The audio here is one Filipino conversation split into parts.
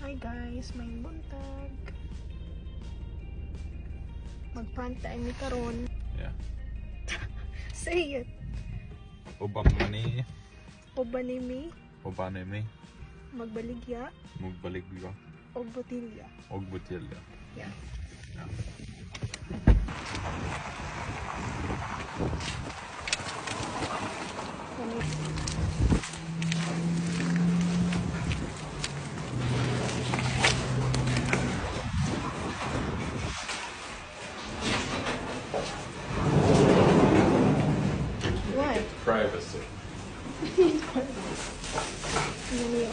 Hi guys, may buntag. Mag-prank time ni karon. Yeah. Say it. Obamani. Obanimi, Obanimi. magbaligya, Magbaligyo. og botilya. Og botilya. Yeah. Yeah. Why? Privacy. Do you need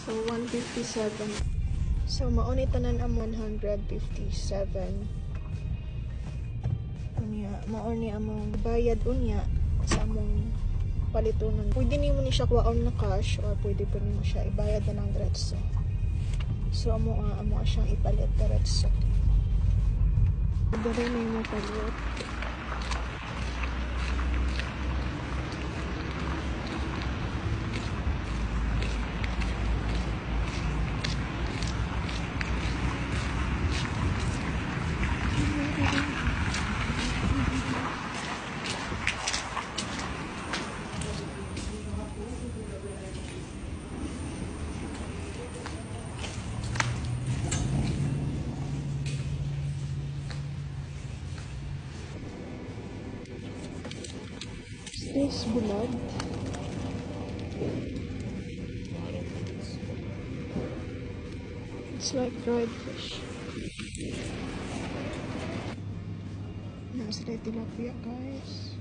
So 157. So mauni tanan ang 157. Unya, mauni among bayad unya sa among palitunan. Pwede nimo ni siya kuwaon na cash or pwede pa nimo siya ibayad na ng diretso. So amo siyang ipalit diretso. Dere na yung palit. This bulag. It's like dried fish. Nasa tayo tilapia, guys.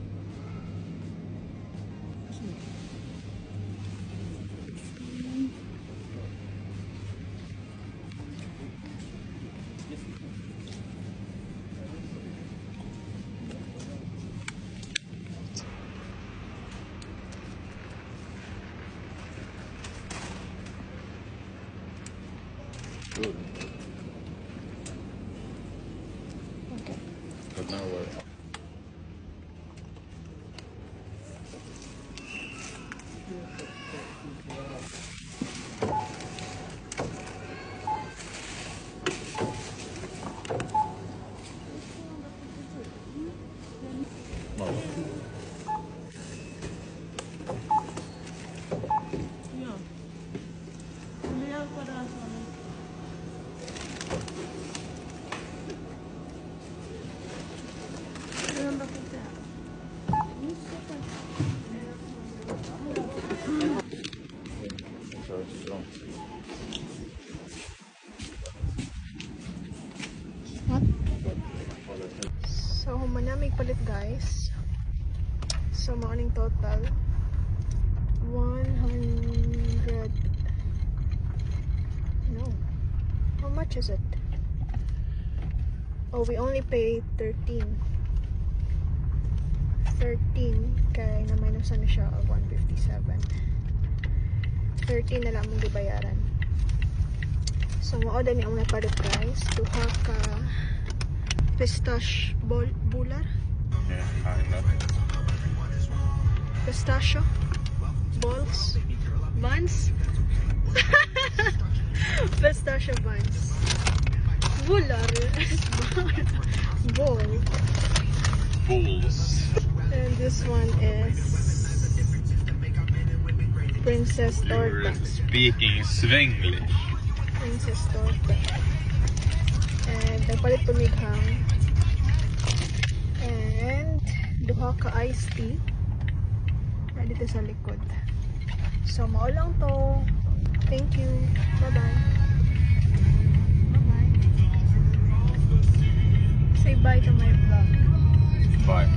Good. Okay. But now we're So, manamig palit, guys. So, morning total 100. No. How much is it? Oh, we only pay 13. 13 kaya na minus na siya of 157. 13 na lang mong gibayaran. So, ma-order ni ang mga palit, guys. Duha ka pistache bular. yeah, kind of. Pistachio balls buns. Pistachio buns. Bular ball. Fools. And this one is Princess You're Torta. speaking Swenglish. Princess Torta. And nagpalit pumighang. And duha ka iced tea. Na dito sa likod. So, maulang to. Thank you. Bye-bye. Bye-bye. Say bye to my vlog. Bye.